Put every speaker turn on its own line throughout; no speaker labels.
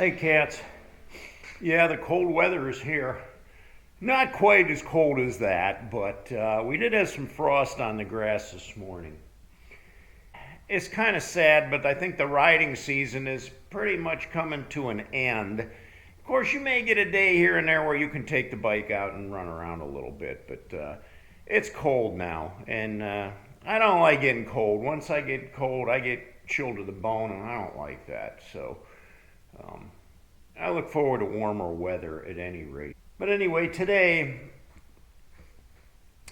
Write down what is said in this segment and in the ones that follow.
Hey, cats. Yeah, the cold weather is here. Not quite as cold as that, but we did have some frost on the grass this morning. It's kind of sad, but I think the riding season is pretty much coming to an end. Of course, you may get a day here and there where you can take the bike out and run around a little bit, but it's cold now, and I don't like getting cold. Once I get cold, I get chilled to the bone, and I don't like that. So um, I look forward to warmer weather at any rate. But anyway, today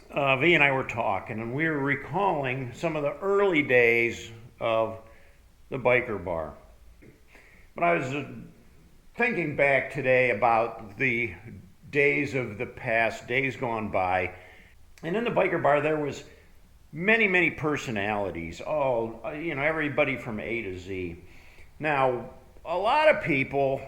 V and I were talking, and we were recalling some of the early days of the biker bar. But I was thinking back today about the days of the past, days gone by, and in the biker bar there was many personalities. All everybody from A to Z. Now, a lot of people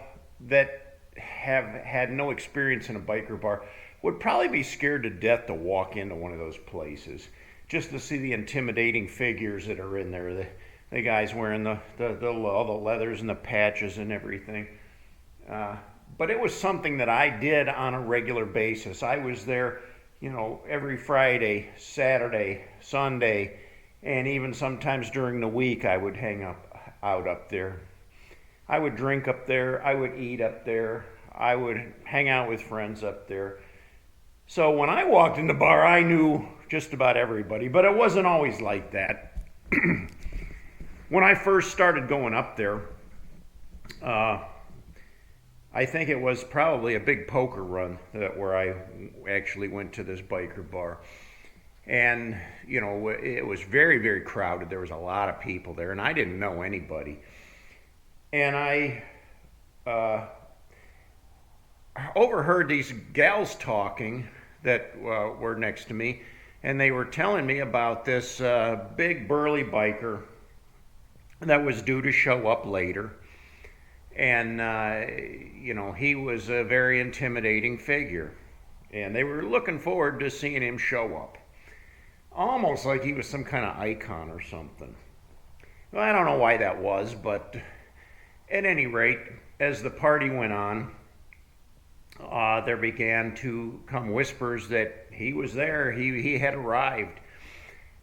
that have had no experience in a biker bar would probably be scared to death to walk into one of those places just to see the intimidating figures that are in there. The guys wearing all the leathers and the patches and everything. But it was something that I did on a regular basis. I was there, every Friday, Saturday, Sunday, and even sometimes during the week I would hang out up there. I would drink up there, I would eat up there, I would hang out with friends up there. So when I walked in the bar, I knew just about everybody, but it wasn't always like that. When I first started going up there, I think it was probably a big poker run where I actually went to this biker bar. And, it was very crowded. There was a lot of people there, and I didn't know anybody. And I overheard these gals talking that were next to me, and they were telling me about this big burly biker that was due to show up later. And, he was a very intimidating figure. And they were looking forward to seeing him show up. Almost like he was some kind of icon or something. Well, I don't know why that was, but at any rate, as the party went on, there began to come whispers that he was there, he had arrived.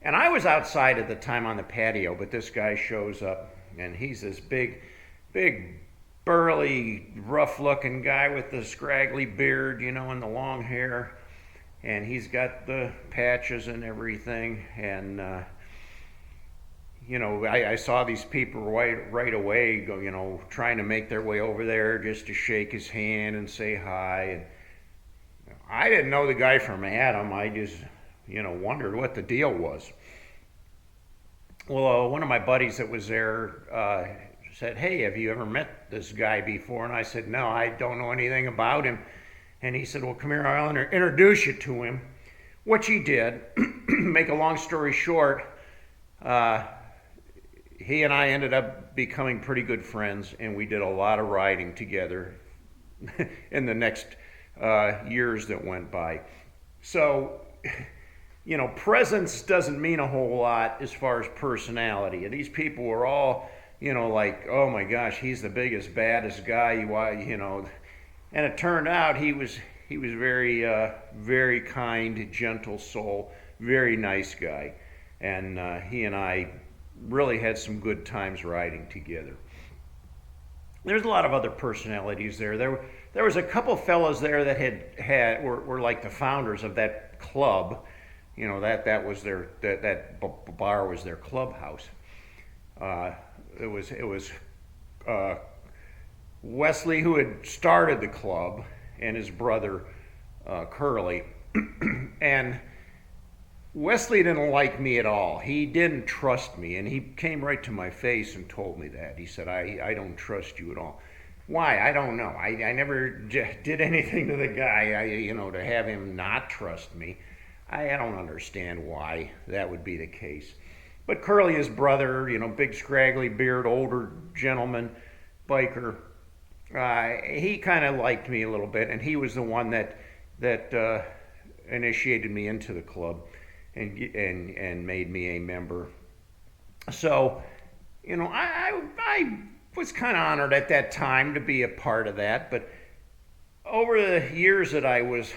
And I was outside at the time on the patio, but this guy shows up, and he's this big, burly, rough-looking guy with the scraggly beard, and the long hair. And he's got the patches and everything, and I saw these people right away go, trying to make their way over there just to shake his hand and say hi. And I didn't know the guy from Adam. I just, wondered what the deal was. Well, one of my buddies that was there said, "Hey, have you ever met this guy before?" And I said, "No, I don't know anything about him." And he said, "Well, come here, I'll introduce you to him," which he did. Make a long story short, he and I ended up becoming pretty good friends, and we did a lot of riding together in the next years that went by. So, presence doesn't mean a whole lot as far as personality. And these people were all, like, "Oh my gosh, he's the biggest, baddest guy," And it turned out he was very kind, gentle soul, very nice guy, and he and I really had some good times riding together. There's a lot of other personalities there. There was a couple fellows there that were like the founders of that club. That was that bar was their clubhouse. It was Wesley, who had started the club, and his brother Curly. And Wesley didn't like me at all. He didn't trust me, and he came right to my face and told me that. He said, I don't trust you at all. Why? I don't know. I never did anything to the guy, to have him not trust me. I don't understand why that would be the case. But Curly, his brother, big scraggly beard, older gentleman, biker, he kind of liked me a little bit, and he was the one that initiated me into the club and made me a member. So, I was kind of honored at that time to be a part of that. But over the years that I was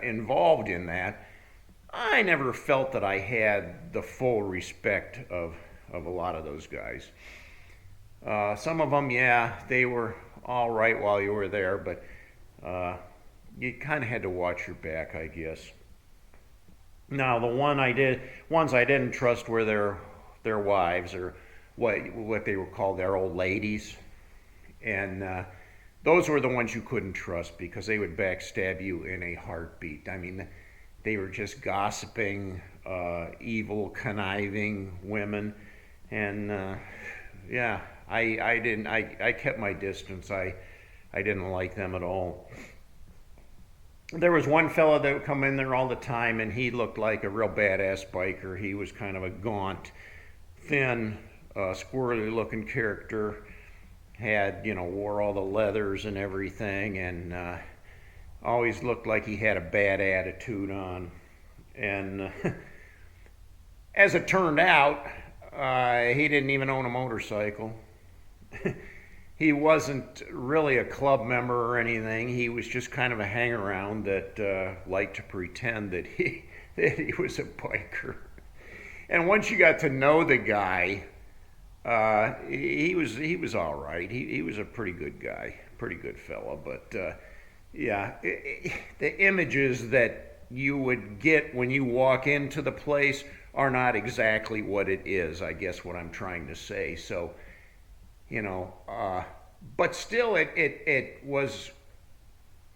involved in that, I never felt that I had the full respect of a lot of those guys. Some of them, yeah, they were all right while you were there, but you kind of had to watch your back, I guess. Now, ones I didn't trust were their wives, or what they were called, their old ladies, and those were the ones you couldn't trust because they would backstab you in a heartbeat. I mean, they were just gossiping, evil, conniving women, and yeah, I kept my distance. I didn't like them at all. There was one fella that would come in there all the time, and he looked like a real badass biker. He was kind of a gaunt, thin, squirrely-looking character. Wore all the leathers and everything, and always looked like he had a bad attitude on. And as it turned out, he didn't even own a motorcycle. He wasn't really a club member or anything. He was just kind of a hangaround that liked to pretend that he was a biker. And once you got to know the guy, he was all right. He was a pretty good guy, pretty good fella. But the images that you would get when you walk into the place are not exactly what it is, I guess what I'm trying to say. So, but still it was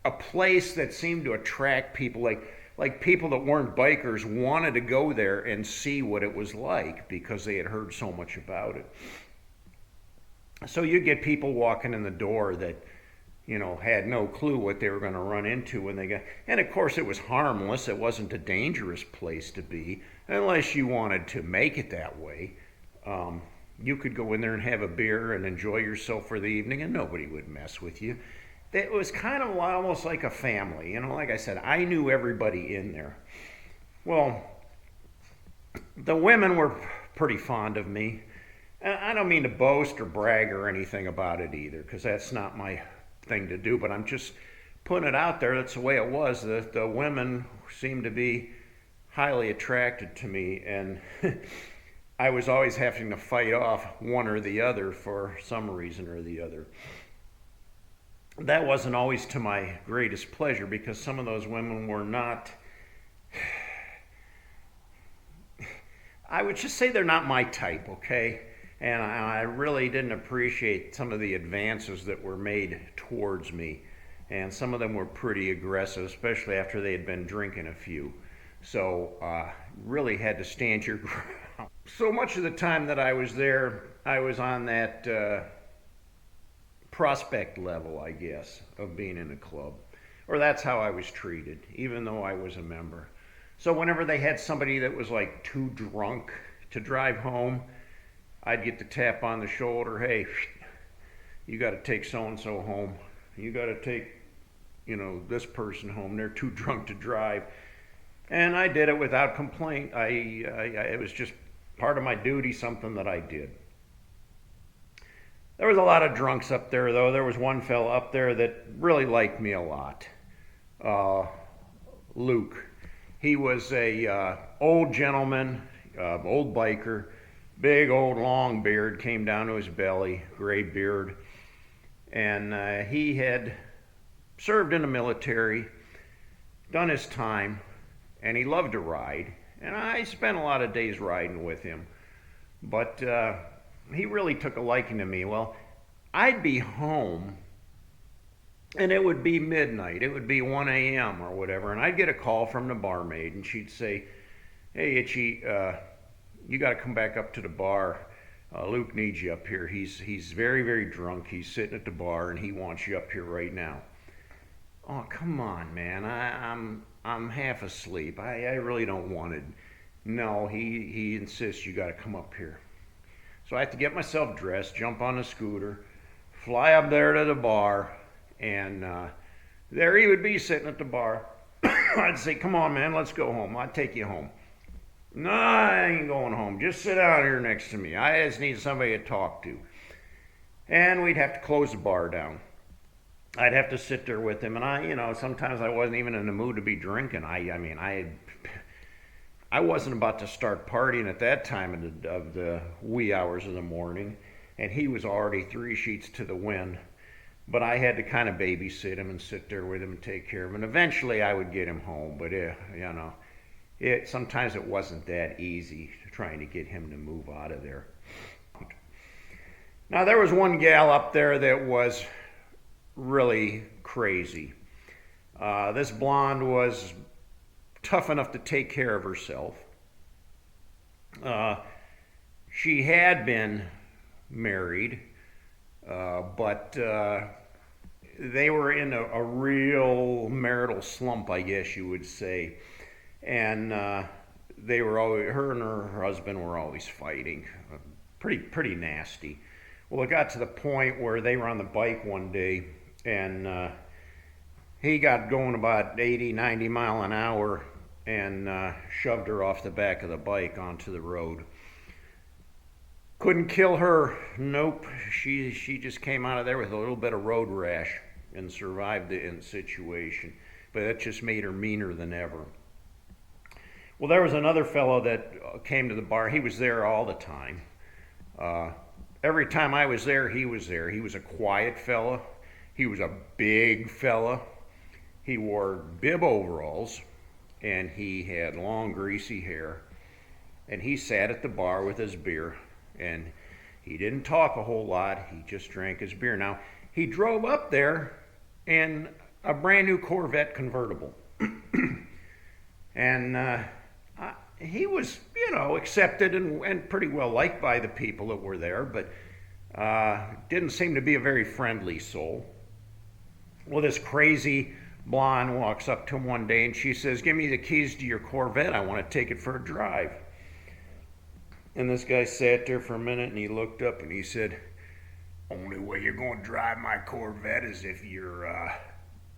a place that seemed to attract people, like people that weren't bikers wanted to go there and see what it was like because they had heard so much about it. So you get people walking in the door that, had no clue what they were going to run into when they got, and of course it was harmless. It wasn't a dangerous place to be unless you wanted to make it that way. You could go in there and have a beer and enjoy yourself for the evening, and nobody would mess with you. It was kind of almost like a family. Like I said, I knew everybody in there. Well, the women were pretty fond of me. I don't mean to boast or brag or anything about it either, because that's not my thing to do, but I'm just putting it out there. That's the way it was. The women seemed to be highly attracted to me, and I was always having to fight off one or the other for some reason or the other. That wasn't always to my greatest pleasure because some of those women were not, I would just say they're not my type, okay? And I really didn't appreciate some of the advances that were made towards me. And some of them were pretty aggressive, especially after they had been drinking a few. So really had to stand your ground. So much of the time that I was there, I was on that prospect level, I guess, of being in a club. Or that's how I was treated, even though I was a member. So whenever they had somebody that was like too drunk to drive home, I'd get the tap on the shoulder. Hey, you got to take so-and-so home. You got to take, this person home. They're too drunk to drive. And I did it without complaint. It was just part of my duty, something that I did. There was a lot of drunks up there, though. There was one fella up there that really liked me a lot. Luke. He was a old gentleman, old biker, big old long beard, came down to his belly, gray beard. And he had served in the military, done his time, and he loved to ride. And I spent a lot of days riding with him. But he really took a liking to me. Well, I'd be home, and it would be midnight. It would be 1 a.m. or whatever, and I'd get a call from the barmaid, and she'd say, "Hey, Itchy, you got to come back up to the bar. Luke needs you up here. He's very, very drunk. He's sitting at the bar, and he wants you up here right now." Oh, come on, man. I'm half asleep. I really don't want it. No, he insists you got to come up here. So I have to get myself dressed, jump on a scooter, fly up there to the bar, and there he would be sitting at the bar. I'd say, "Come on, man, let's go home. I'll take you home." "No, I ain't going home. Just sit down here next to me. I just need somebody to talk to." and we'd have to close the bar down. I'd have to sit there with him, and sometimes I wasn't even in the mood to be drinking. I wasn't about to start partying at that time of the wee hours of the morning, and he was already 3 sheets to the wind. But I had to kind of babysit him and sit there with him and take care of him. And eventually I would get him home. But, sometimes it wasn't that easy trying to get him to move out of there. Now, there was one gal up there that was really crazy. This blonde was tough enough to take care of herself. She had been married, but they were in a real marital slump, I guess you would say. And they were always, her and her husband were always fighting, pretty nasty. Well, it got to the point where they were on the bike one day, and he got going about 80, 90 mile an hour and shoved her off the back of the bike onto the road. Couldn't kill her. Nope. She just came out of there with a little bit of road rash and survived the situation. But that just made her meaner than ever. Well, there was another fellow that came to the bar. He was there all the time. Every time I was there, he was there. He was a quiet fella. He was a big fella. He wore bib overalls, and he had long, greasy hair. And he sat at the bar with his beer. And he didn't talk a whole lot. He just drank his beer. Now, he drove up there in a brand new Corvette convertible. And he was, accepted and pretty well liked by the people that were there, but didn't seem to be a very friendly soul. Well, this crazy blonde walks up to him one day and she says, "Give me the keys to your Corvette. I want to take it for a drive." And this guy sat there for a minute and he looked up and he said, "Only way you're going to drive my Corvette is if you're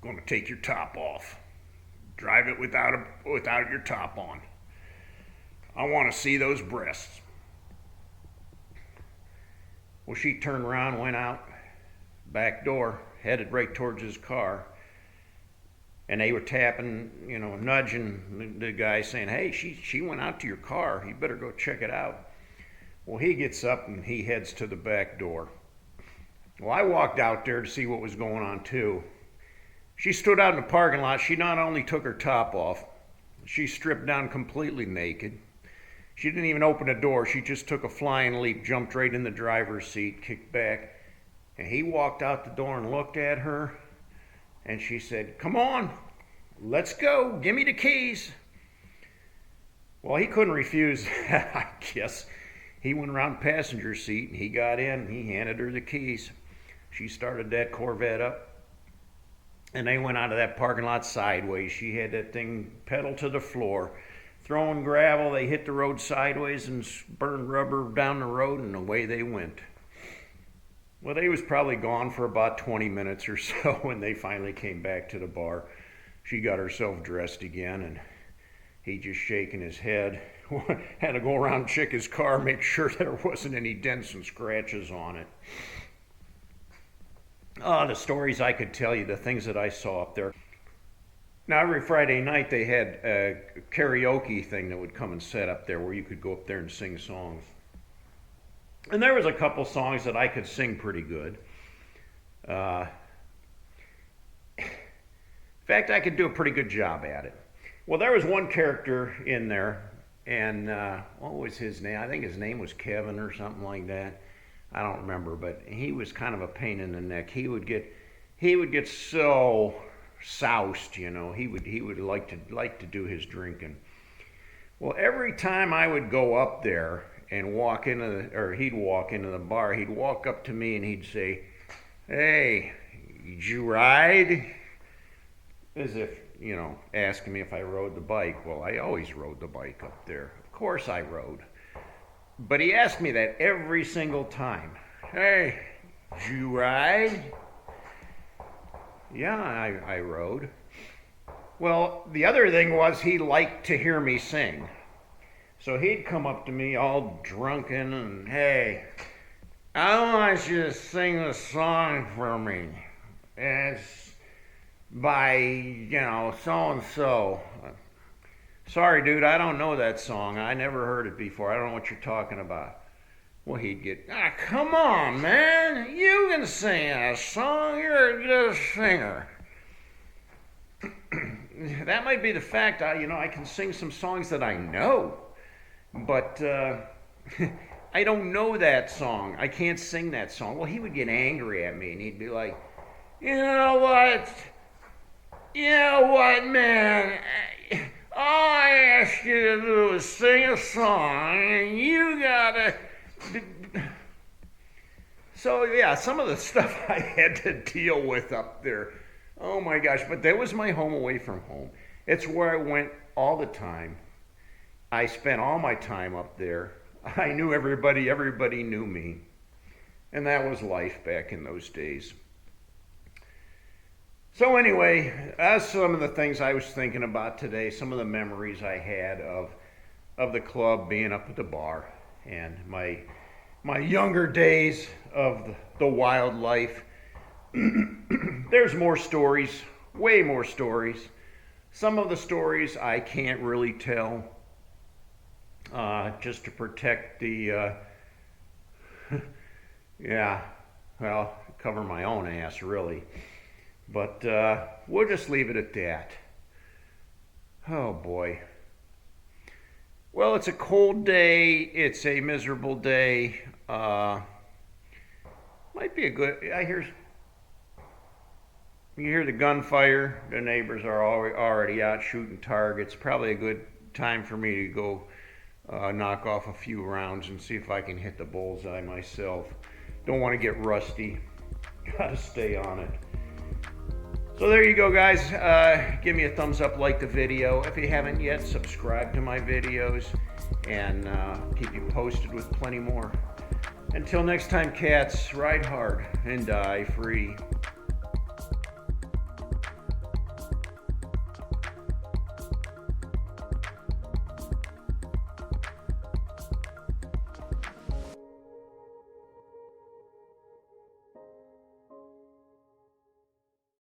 going to take your top off. Drive it without your top on. I want to see those breasts." Well, she turned around, went out, back door, headed right towards his car. And they were tapping, nudging the guy saying, "Hey, she went out to your car. You better go check it out." Well, he gets up and he heads to the back door. Well, I walked out there to see what was going on too. She stood out in the parking lot. She not only took her top off, she stripped down completely naked. She didn't even open the door. She just took a flying leap, jumped right in the driver's seat, kicked back. And he walked out the door and looked at her. And she said, "Come on, let's go. Give me the keys." Well, he couldn't refuse, I guess. He went around the passenger seat and he got in and he handed her the keys. She started that Corvette up and they went out of that parking lot sideways. She had that thing pedal to the floor. Throwing gravel, they hit the road sideways and burned rubber down the road and away they went. Well, they was probably gone for about 20 minutes or so when they finally came back to the bar. She got herself dressed again and he just shaking his head. Had to go around and check his car, make sure there wasn't any dents and scratches on it. Oh, the stories I could tell you, the things that I saw up there. Now, every Friday night they had a karaoke thing that would come and set up there where you could go up there and sing songs. And there was a couple songs that I could sing pretty good. In fact, I could do a pretty good job at it. Well, there was one character in there, and what was his name? I think his name was Kevin or something like that. I don't remember, but he was kind of a pain in the neck. He would get so soused, He would like to do his drinking. Well, every time I would go up there and he'd walk into the bar, he'd walk up to me and he'd say, "Hey, did you ride?" As if, asking me if I rode the bike. Well, I always rode the bike up there. Of course I rode. But he asked me that every single time. "Hey, did you ride?" "Yeah, I rode." Well, the other thing was he liked to hear me sing. So he'd come up to me all drunken and, "Hey, I want you to sing a song for me. It's by, so and so. Sorry, dude, I don't know that song. I never heard it before. I don't know what you're talking about. Well, he'd get, come on, man. You can sing a song. You're a good singer. That might be the fact. I can sing some songs that I know, but I don't know that song. I can't sing that song. Well, he would get angry at me, and he'd be like, you know what? You know what, man? All I asked you to do is sing a song, and you gotta. So, yeah, some of the stuff I had to deal with up there. Oh my gosh, but that was my home away from home. It's where I went all the time. I spent all my time up there. I knew everybody, everybody knew me. And that was life back in those days. So anyway, that's some of the things I was thinking about today, some of the memories I had of the club, being up at the bar, and my younger days of the wildlife. There's more stories, way more stories. Some of the stories I can't really tell, just to protect the, cover my own ass, really. But we'll just leave it at that. Oh boy. Well, it's a cold day. It's a miserable day. Might be a good. You hear the gunfire. The neighbors are already out shooting targets. Probably a good time for me to go knock off a few rounds and see if I can hit the bullseye myself. Don't want to get rusty. Gotta stay on it. So there you go, guys. Give me a thumbs up, like the video. If you haven't yet, subscribe to my videos, and keep you posted with plenty more. Until next time, cats, ride hard and die free.